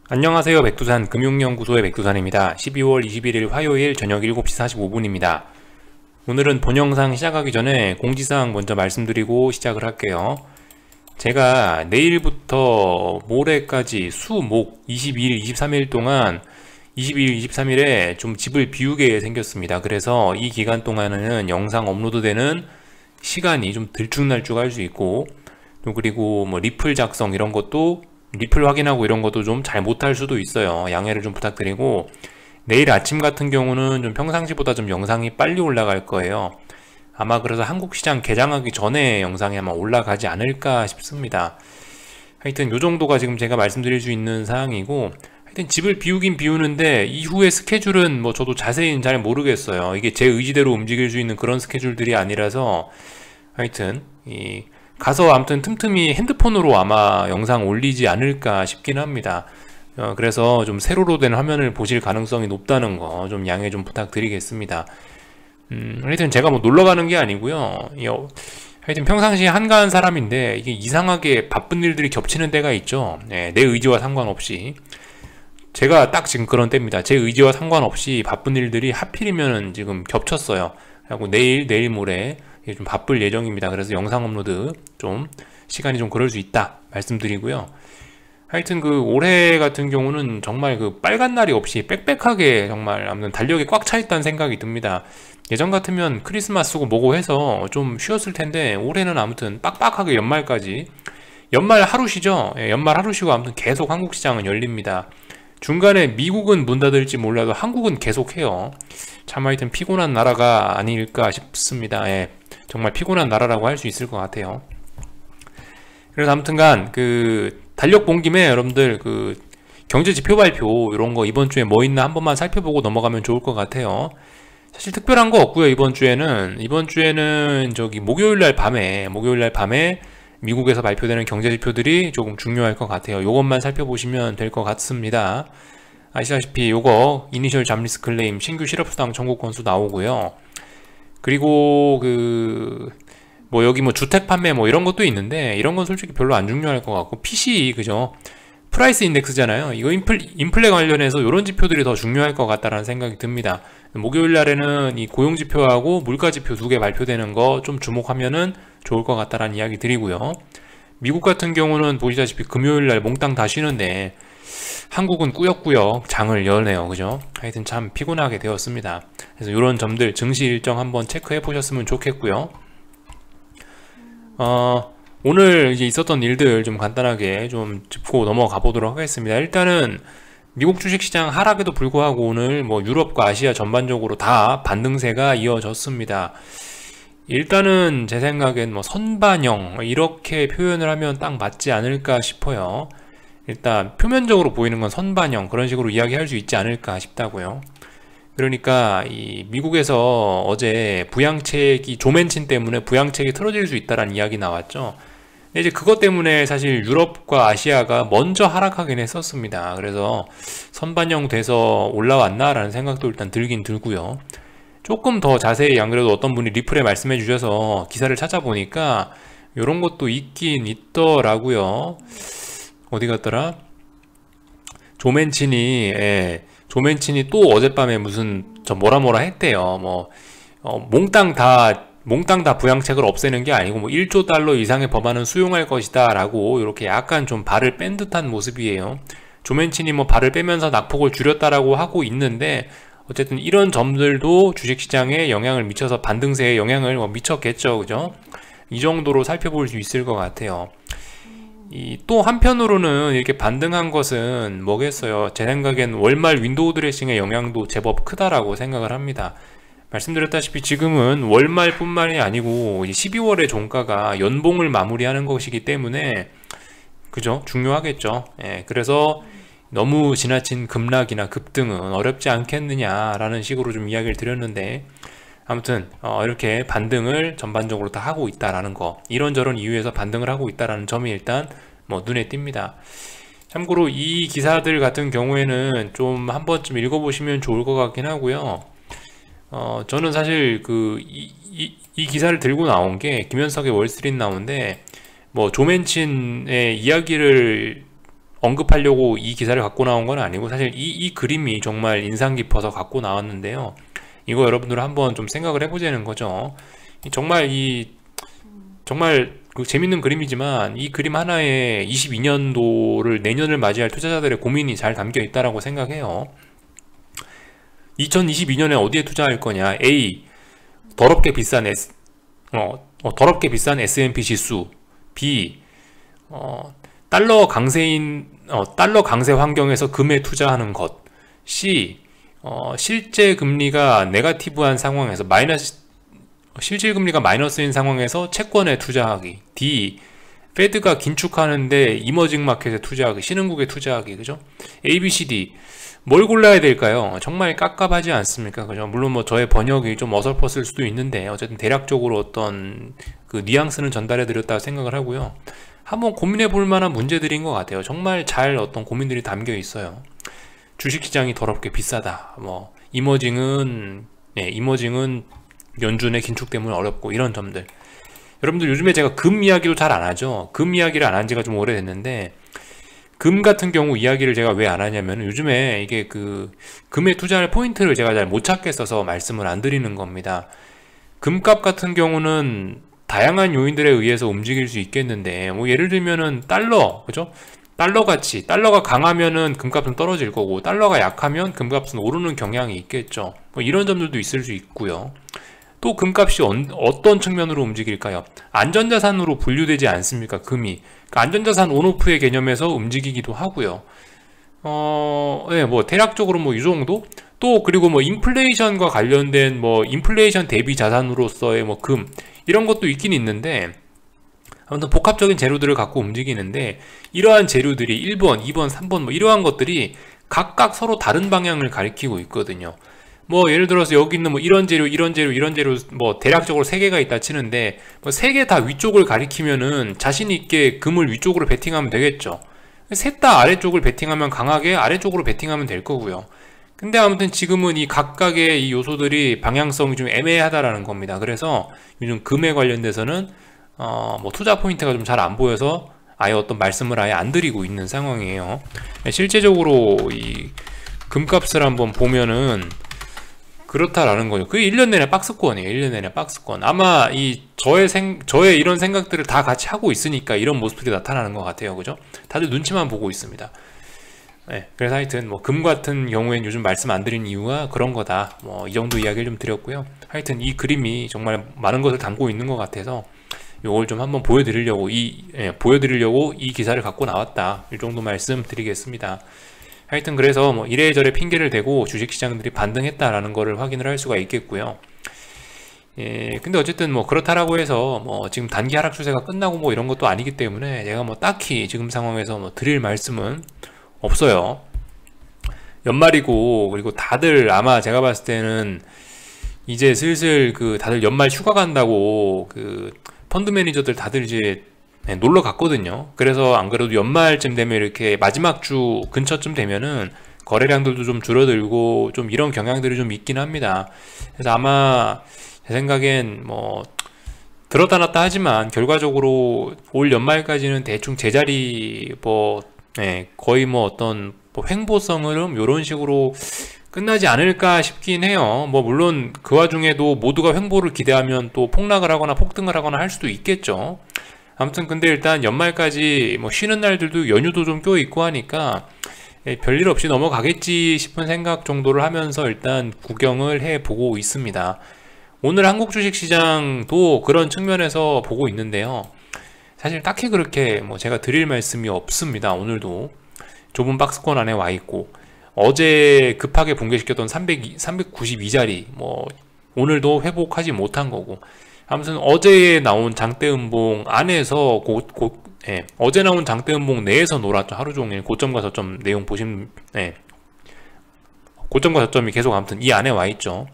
안녕하세요. 백두산 금융연구소의 백두산입니다. 12월 21일 화요일 저녁 7시 45분입니다. 오늘은 본 영상 시작하기 전에 공지사항 먼저 말씀드리고 시작을 할게요. 제가 내일부터 모레까지 수, 목 22일, 23일 동안 22일, 23일에 좀 집을 비우게 생겼습니다. 그래서 이 기간 동안은 영상 업로드되는 시간이 좀 들쭉날쭉할 수 있고, 또 그리고 뭐 리플 작성 이런 것도 리플 확인하고 이런 것도 좀 잘 못할 수도 있어요. 양해를 좀 부탁드리고, 내일 아침 같은 경우는 좀 평상시보다 좀 영상이 빨리 올라갈 거예요. 아마 그래서 한국 시장 개장하기 전에 영상이 아마 올라가지 않을까 싶습니다. 하여튼 요 정도가 지금 제가 말씀드릴 수 있는 사항이고, 하여튼 집을 비우긴 비우는데 이후의 스케줄은 뭐 저도 자세히는 잘 모르겠어요. 이게 제 의지대로 움직일 수 있는 그런 스케줄들이 아니라서, 하여튼 가서 아무튼 틈틈이 핸드폰으로 아마 영상 올리지 않을까 싶긴 합니다. 그래서 좀 세로로 된 화면을 보실 가능성이 높다는 거 좀 양해 좀 부탁드리겠습니다. 하여튼 제가 뭐 놀러 가는 게 아니고요. 하여튼 평상시에 한가한 사람인데 이게 이상하게 바쁜 일들이 겹치는 때가 있죠. 내 의지와 상관없이. 제가 딱 지금 그런 때입니다. 제 의지와 상관없이 바쁜 일들이 하필이면 지금 겹쳤어요. 그리고 내일 모레 좀 바쁠 예정입니다. 그래서 영상 업로드 좀 시간이 좀 그럴 수 있다 말씀드리고요. 하여튼 그 올해 같은 경우는 정말 그 빨간 날이 없이 빽빽하게 정말 아무튼 달력이 꽉 차 있다는 생각이 듭니다. 예전 같으면 크리스마스고 뭐고 해서 좀 쉬었을 텐데 올해는 아무튼 빡빡하게 연말까지, 연말 하루 쉬죠. 연말 하루 쉬고 아무튼 계속 한국 시장은 열립니다. 중간에 미국은 문 닫을지 몰라도 한국은 계속해요. 참 하여튼 피곤한 나라가 아닐까 싶습니다. 정말 피곤한 나라라고 할 수 있을 것 같아요. 그래서 아무튼간 그 달력 본 김에 여러분들 그 경제 지표 발표 이런 거 이번 주에 뭐 있나 한 번만 살펴보고 넘어가면 좋을 것 같아요. 사실 특별한 거 없고요. 이번 주에는 저기 목요일 날 밤에 미국에서 발표되는 경제 지표들이 조금 중요할 것 같아요. 요것만 살펴보시면 될 것 같습니다. 아시다시피 요거 이니셜 잡리스 클레임 신규 실업수당 청구 건수 나오고요. 그리고 뭐 여기 뭐 주택 판매 뭐 이런 것도 있는데 이런 건 솔직히 별로 안 중요할 것 같고, PCE 그죠? 프라이스 인덱스잖아요. 이거 인플레 관련해서 이런 지표들이 더 중요할 것 같다라는 생각이 듭니다. 목요일 날에는 이 고용 지표하고 물가 지표 두 개 발표되는 거 좀 주목하면은 좋을 것 같다라는 이야기 드리고요. 미국 같은 경우는 보시다시피 금요일 날 몽땅 다 쉬는데 한국은 꾸역꾸역 장을 여네요. 그죠? 하여튼 참 피곤하게 되었습니다. 그래서 이런 점들 증시 일정 한번 체크해 보셨으면 좋겠고요. 오늘 이제 있었던 일들 좀 간단하게 좀 짚고 넘어가 보도록 하겠습니다. 일단은 미국 주식시장 하락에도 불구하고 오늘 뭐 유럽과 아시아 전반적으로 다 반등세가 이어졌습니다. 일단은 제 생각엔 뭐 선반영 이렇게 표현을 하면 딱 맞지 않을까 싶어요. 일단 표면적으로 보이는 건 선반영 그런 식으로 이야기할 수 있지 않을까 싶다고요. 그러니까 이 미국에서 어제 부양책이 조맨친 때문에 부양책이 틀어질 수 있다라는 이야기 나왔죠. 근데 이제 그것 때문에 사실 유럽과 아시아가 먼저 하락하긴 했었습니다. 그래서 선반영 돼서 올라왔나라는 생각도 일단 들긴 들고요. 조금 더 자세히 안 그래도 어떤 분이 리플에 말씀해 주셔서 기사를 찾아보니까 이런 것도 있긴 있더라고요. 어디 갔더라? 조맨친이 또 어젯밤에 무슨 뭐라 했대요. 몽땅 다 부양책을 없애는 게 아니고 뭐 1조 달러 이상의 법안은 수용할 것이다 라고 이렇게 약간 좀 발을 뺀 듯한 모습이에요. 조맨친이 뭐 발을 빼면서 낙폭을 줄였다라고 하고 있는데 어쨌든 이런 점들도 주식시장에 영향을 미쳐서 반등세에 영향을 미쳤겠죠. 그죠? 이 정도로 살펴볼 수 있을 것 같아요. 또 한편으로는 이렇게 반등한 것은 뭐겠어요. 제 생각엔 월말 윈도우 드레싱의 영향도 제법 크다라고 생각을 합니다. 말씀드렸다시피 지금은 월말 뿐만이 아니고 12월의 종가가 연봉을 마무리하는 것이기 때문에 그죠? 중요하겠죠. 그래서 너무 지나친 급락이나 급등은 어렵지 않겠느냐라는 식으로 좀 이야기를 드렸는데, 아무튼 이렇게 반등을 전반적으로 다 하고 있다라는 거, 이런저런 이유에서 반등을 하고 있다라는 점이 일단 뭐 눈에 띕니다. 참고로 이 기사들 같은 경우에는 좀 한 번쯤 읽어보시면 좋을 것 같긴 하고요. 저는 사실 이 기사를 들고 나온 게 김현석의 월스트리트 나온데, 뭐 조맨친의 이야기를 언급하려고 이 기사를 갖고 나온 건 아니고 사실 이 그림이 정말 인상 깊어서 갖고 나왔는데요. 이거 여러분들 한번 좀 생각을 해보자는 거죠. 정말 정말 그 재밌는 그림이지만 이 그림 하나에 22년도를 내년을 맞이할 투자자들의 고민이 잘 담겨 있다라고 생각해요. 2022년에 어디에 투자할 거냐? A. 더럽게 비싼 더럽게 비싼 S&P 지수. B. 달러 강세 환경에서 금에 투자하는 것. C. 실제 금리가 네거티브한 상황에서 실질 금리가 마이너스인 상황에서 채권에 투자하기. D. 페드가 긴축하는데 이머징 마켓에 투자하기, 신흥국에 투자하기. 그죠? A, B, C, D. 뭘 골라야 될까요? 정말 깝깝하지 않습니까? 그죠? 물론 뭐 저의 번역이 좀 어설펐을 수도 있는데 어쨌든 대략적으로 어떤 그 뉘앙스는 전달해 드렸다고 생각을 하고요. 한번 고민해 볼 만한 문제들인 것 같아요. 정말 잘 어떤 고민들이 담겨 있어요. 주식시장이 더럽게 비싸다. 뭐 이머징은 연준의 긴축 때문에 어렵고 이런 점들. 여러분들 요즘에 제가 금 이야기도 잘 안 하죠. 금 이야기를 안 한 지가 좀 오래됐는데 금 같은 경우 이야기를 제가 왜 안 하냐면 요즘에 이게 그 금에 투자할 포인트를 제가 잘 못 찾겠어서 말씀을 안 드리는 겁니다. 금값 같은 경우는 다양한 요인들에 의해서 움직일 수 있겠는데 뭐 예를 들면은 달러, 그죠? 달러 가치, 달러가 강하면은 금값은 떨어질 거고 달러가 약하면 금값은 오르는 경향이 있겠죠. 뭐 이런 점들도 있을 수 있고요. 또 금값이 어떤 측면으로 움직일까요? 안전자산으로 분류되지 않습니까? 금이. 그러니까 안전자산 온오프의 개념에서 움직이기도 하고요. 뭐 대략적으로 뭐 이 정도? 또 그리고 뭐 인플레이션과 관련된 뭐 인플레이션 대비 자산으로서의 뭐 금 이런 것도 있긴 있는데 아무튼 복합적인 재료들을 갖고 움직이는데 이러한 재료들이 1번, 2번, 3번 뭐 이러한 것들이 각각 서로 다른 방향을 가리키고 있거든요. 뭐 예를 들어서 여기 있는 뭐 이런 재료 뭐 대략적으로 3개가 있다 치는데 뭐 3개 다 위쪽을 가리키면은 자신 있게 금을 위쪽으로 베팅하면 되겠죠. 셋 다 아래쪽을 베팅하면 강하게 아래쪽으로 베팅하면 될 거고요. 근데 아무튼 지금은 이 각각의 이 요소들이 방향성이 좀 애매하다라는 겁니다. 그래서 요즘 금에 관련돼서는 뭐 투자 포인트가 좀 잘 안 보여서 아예 어떤 말씀을 아예 안 드리고 있는 상황이에요. 실제적으로 이 금값을 한번 보면은 그렇다라는 거죠. 그게 1년 내내 박스권이에요. 1년 내내 박스권. 아마 저의 이런 생각들을 다 같이 하고 있으니까 이런 모습들이 나타나는 것 같아요. 그죠? 다들 눈치만 보고 있습니다. 네, 그래서 하여튼 뭐 금 같은 경우엔 요즘 말씀 안 드린 이유가 그런 거다. 뭐 이 정도 이야기를 좀 드렸고요. 하여튼 이 그림이 정말 많은 것을 담고 있는 것 같아서 요걸 좀 한번 보여드리려고 이 기사를 갖고 나왔다. 이 정도 말씀 드리겠습니다. 하여튼 그래서 뭐 이래저래 핑계를 대고 주식시장들이 반등했다라는 거를 확인을 할 수가 있겠고요. 근데 어쨌든 뭐 그렇다라고 해서 뭐 지금 단기 하락 추세가 끝나고 뭐 이런 것도 아니기 때문에 제가 뭐 딱히 지금 상황에서 뭐 드릴 말씀은 없어요. 연말이고 그리고 다들 아마 제가 봤을 때는 이제 슬슬 그 다들 연말 휴가 간다고 그 펀드 매니저들 다들 이제 놀러 갔거든요. 그래서 안 그래도 연말쯤 되면 이렇게 마지막 주 근처쯤 되면은 거래량들도 좀 줄어들고 좀 이런 경향들이 좀 있긴 합니다. 그래서 아마 제 생각엔 뭐 들었다 놨다 하지만 결과적으로 올 연말까지는 대충 제자리 뭐 거의 뭐 어떤 뭐 횡보성 흐름 요런 식으로 끝나지 않을까 싶긴 해요. 뭐 물론 그 와중에도 모두가 횡보를 기대하면 또 폭락을 하거나 폭등을 하거나 할 수도 있겠죠. 아무튼 근데 일단 연말까지 뭐 쉬는 날들도 연휴도 좀 껴있고 하니까 별일 없이 넘어가겠지 싶은 생각 정도를 하면서 일단 구경을 해보고 있습니다. 오늘 한국 주식시장도 그런 측면에서 보고 있는데요. 사실 딱히 그렇게 뭐 제가 드릴 말씀이 없습니다. 오늘도 좁은 박스권 안에 와 있고 어제 급하게 붕괴시켰던 392자리 뭐 오늘도 회복하지 못한 거고 아무튼 어제 나온 장대음봉 안에서 어제 나온 장대음봉 내에서 놀았죠. 하루 종일 고점과 저점 내용 보시면 고점과 저점이 계속 아무튼 이 안에 와 있죠.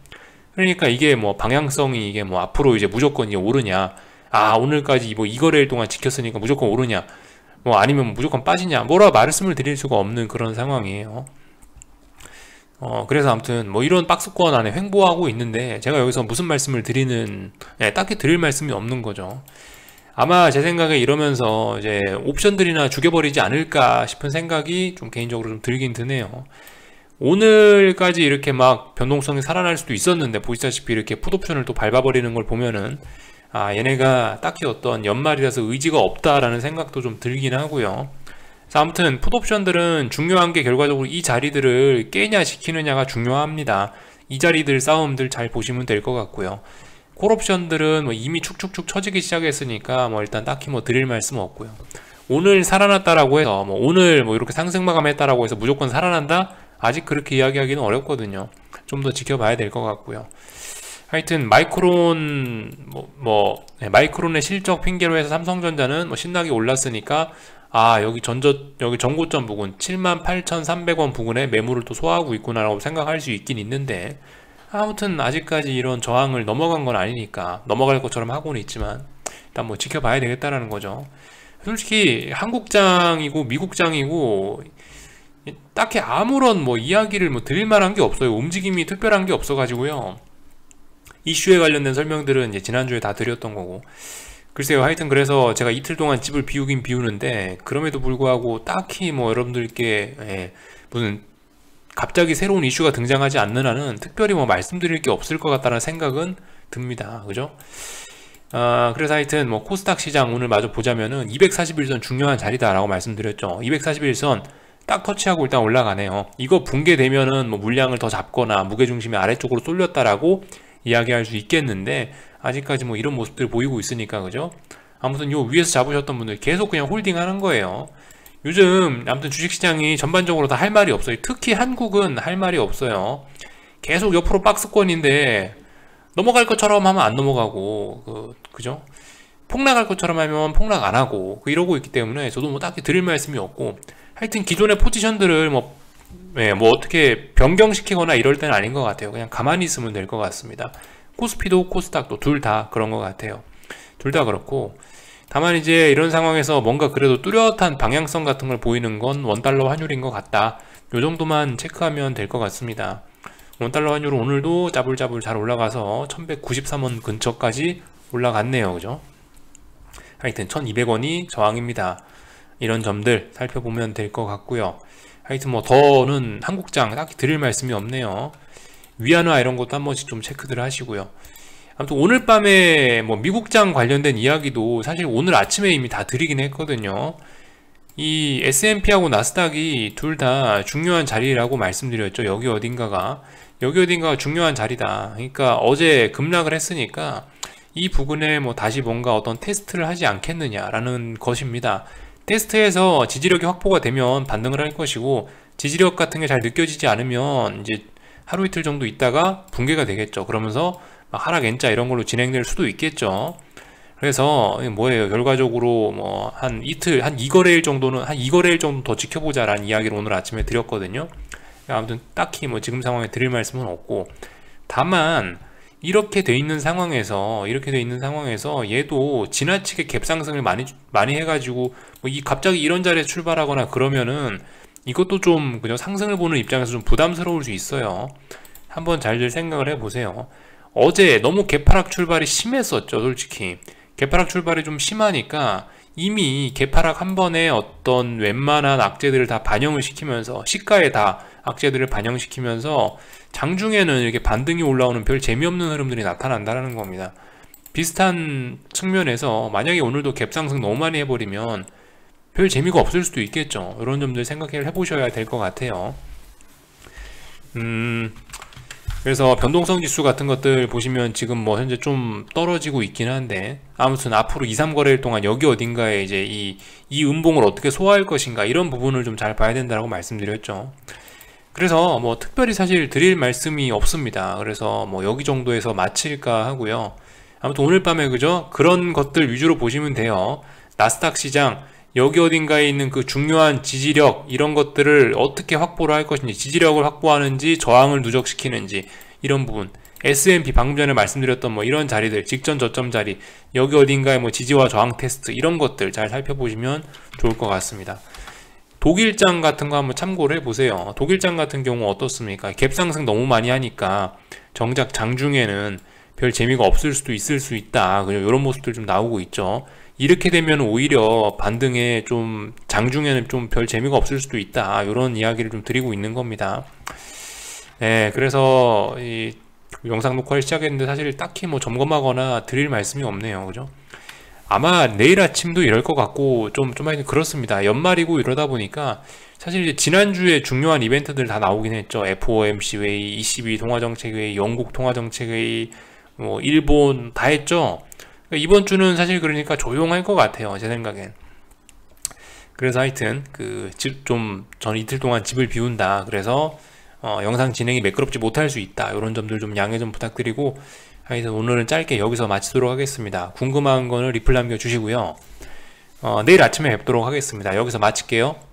그러니까 이게 뭐 방향성이 이게 뭐 앞으로 이제 무조건 이제 오르냐, 오늘까지 뭐 이 거래일 동안 지켰으니까 무조건 오르냐, 뭐 아니면 무조건 빠지냐, 뭐라 말씀을 드릴 수가 없는 그런 상황이에요. 그래서 아무튼 뭐 이런 박스권 안에 횡보하고 있는데 제가 여기서 무슨 말씀을 딱히 드릴 말씀이 없는 거죠. 아마 제 생각에 이러면서 이제 옵션들이나 죽여버리지 않을까 싶은 생각이 좀 개인적으로 좀 들긴 드네요. 오늘까지 이렇게 막 변동성이 살아날 수도 있었는데 보시다시피 이렇게 풋옵션을 또 밟아버리는 걸 보면은 아, 얘네가 딱히 어떤 연말이라서 의지가 없다라는 생각도 좀 들긴 하고요. 그래서 아무튼 풋옵션들은 중요한 게 결과적으로 이 자리들을 깨냐 지키느냐가 중요합니다. 이 자리들 싸움들 잘 보시면 될 것 같고요. 콜옵션들은 뭐 이미 축축축 처지기 시작했으니까 뭐 일단 딱히 뭐 드릴 말씀 없고요. 오늘 살아났다라고 해서 뭐 오늘 뭐 이렇게 상승 마감했다라고 해서 무조건 살아난다? 아직 그렇게 이야기하기는 어렵거든요. 좀 더 지켜봐야 될 것 같고요. 하여튼 마이크론 마이크론의 실적 핑계로 해서 삼성전자는 뭐 신나게 올랐으니까 아 여기 전고점 부근 78,300원 부근에 매물을 또 소화하고 있구나라고 생각할 수 있긴 있는데 아무튼 아직까지 이런 저항을 넘어간 건 아니니까 넘어갈 것처럼 하고는 있지만 일단 뭐 지켜봐야 되겠다라는 거죠. 솔직히 한국장이고 미국장이고 딱히 아무런 뭐 이야기를 뭐 드릴 만한 게 없어요. 움직임이 특별한 게 없어 가지고요. 이슈에 관련된 설명들은 이제 지난주에 다 드렸던 거고 글쎄요. 하여튼 그래서 제가 이틀 동안 집을 비우긴 비우는데 그럼에도 불구하고 딱히 뭐 여러분들께 무슨 갑자기 새로운 이슈가 등장하지 않는 한은 특별히 뭐 말씀드릴 게 없을 것 같다는 생각은 듭니다. 그죠? 그래서 하여튼 뭐 코스닥 시장 오늘 마저 보자면은 241선 중요한 자리다라고 말씀드렸죠. 241선 딱 터치하고 일단 올라가네요. 이거 붕괴되면은 뭐 물량을 더 잡거나 무게중심이 아래쪽으로 쏠렸다라고 이야기할 수 있겠는데 아직까지 뭐 이런 모습들 보이고 있으니까 그죠? 아무튼 요 위에서 잡으셨던 분들 계속 그냥 홀딩 하는 거예요. 요즘 아무튼 주식시장이 전반적으로 다 할 말이 없어요. 특히 한국은 할 말이 없어요. 계속 옆으로 박스권인데 넘어갈 것처럼 하면 안 넘어가고 그죠? 폭락할 것처럼 하면 폭락 안 하고 이러고 있기 때문에 저도 뭐 딱히 드릴 말씀이 없고 하여튼 기존의 포지션들을 뭐 어떻게 변경시키거나 이럴 때는 아닌 것 같아요. 그냥 가만히 있으면 될 것 같습니다. 코스피도 코스닥도 둘 다 그런 것 같아요. 둘 다 그렇고 다만 이제 이런 상황에서 뭔가 그래도 뚜렷한 방향성 같은 걸 보이는 건 원달러 환율인 것 같다. 요 정도만 체크하면 될 것 같습니다. 원달러 환율은 오늘도 짜불짜불 잘 올라가서 1193원 근처까지 올라갔네요. 그죠? 하여튼 1200원이 저항입니다. 이런 점들 살펴보면 될 것 같고요. 하여튼 뭐 더는 한국장 딱히 드릴 말씀이 없네요. 위안화 이런 것도 한 번씩 좀 체크들 하시고요. 아무튼 오늘 밤에 뭐 미국장 관련된 이야기도 사실 오늘 아침에 이미 다 드리긴 했거든요. 이 S&P하고 나스닥이 둘 다 중요한 자리라고 말씀드렸죠. 여기 어딘가가 중요한 자리다. 그러니까 어제 급락을 했으니까 이 부분에 뭐 다시 뭔가 어떤 테스트를 하지 않겠느냐라는 것입니다. 테스트에서 지지력이 확보가 되면 반등을 할 것이고 지지력 같은 게 잘 느껴지지 않으면 이제 하루 이틀 정도 있다가 붕괴가 되겠죠. 그러면서 하락 N자 이런 걸로 진행될 수도 있겠죠. 그래서 뭐예요? 결과적으로 뭐 한 이틀, 한 2거래일 정도는 한 2거래일 정도 더 지켜보자라는 이야기를 오늘 아침에 드렸거든요. 아무튼 딱히 뭐 지금 상황에 드릴 말씀은 없고 다만 이렇게 돼 있는 상황에서 얘도 지나치게 갭 상승을 많이 해가지고 뭐 갑자기 이런 자리에 출발하거나 그러면은 이것도 좀 그냥 상승을 보는 입장에서 좀 부담스러울 수 있어요. 한번 잘들 생각을 해보세요. 어제 너무 개파락 출발이 심했었죠. 솔직히 개파락 출발이 좀 심하니까 이미 개파락 한 번에 어떤 웬만한 악재들을 다 반영을 시키면서 시가에 다 악재들을 반영시키면서 장중에는 이렇게 반등이 올라오는 별 재미없는 흐름들이 나타난다는 겁니다. 비슷한 측면에서 만약에 오늘도 갭상승 너무 많이 해버리면 별 재미가 없을 수도 있겠죠. 이런 점들 생각해 보셔야 될 것 같아요. 그래서 변동성 지수 같은 것들 보시면 지금 뭐 현재 좀 떨어지고 있긴 한데 아무튼 앞으로 2, 3거래일 동안 여기 어딘가에 이제 이 음봉을 어떻게 소화할 것인가 이런 부분을 좀 잘 봐야 된다고 말씀드렸죠. 그래서 뭐 특별히 사실 드릴 말씀이 없습니다. 그래서 뭐 여기 정도에서 마칠까 하고요. 아무튼 오늘 밤에 그죠? 그런 것들 위주로 보시면 돼요. 나스닥 시장 여기 어딘가에 있는 그 중요한 지지력 이런 것들을 어떻게 확보를 할 것인지 지지력을 확보하는지 저항을 누적시키는지 이런 부분 S&P 방금 전에 말씀드렸던 뭐 이런 자리들 직전 저점 자리 여기 어딘가에 뭐 지지와 저항 테스트 이런 것들 잘 살펴보시면 좋을 것 같습니다. 독일장 같은 거 한번 참고를 해보세요. 독일장 같은 경우 어떻습니까? 갭상승 너무 많이 하니까 정작 장중에는 별 재미가 없을 수도 있을 수 있다. 이런 모습들 좀 나오고 있죠. 이렇게 되면 오히려 반등에 좀 장중에는 좀 별 재미가 없을 수도 있다, 이런 이야기를 좀 드리고 있는 겁니다. 네, 그래서 이 영상 녹화를 시작했는데 사실 딱히 뭐 점검하거나 드릴 말씀이 없네요. 그죠? 아마 내일 아침도 이럴 것 같고 좀 하여튼 그렇습니다. 연말이고 이러다 보니까 사실 이제 지난주에 중요한 이벤트들 다 나오긴 했죠. FOMC 회의, ECB 통화정책회의, 영국 통화정책회의, 뭐 일본 다 했죠. 그러니까 이번 주는 사실 그러니까 조용할 것 같아요, 제 생각엔. 그래서 하여튼 저는 이틀 동안 집을 비운다, 그래서 영상 진행이 매끄럽지 못할 수 있다, 이런 점들 좀 양해 좀 부탁드리고, 하여튼 오늘은 짧게 여기서 마치도록 하겠습니다. 궁금한 거는 리플 남겨주시고요. 내일 아침에 뵙도록 하겠습니다. 여기서 마칠게요.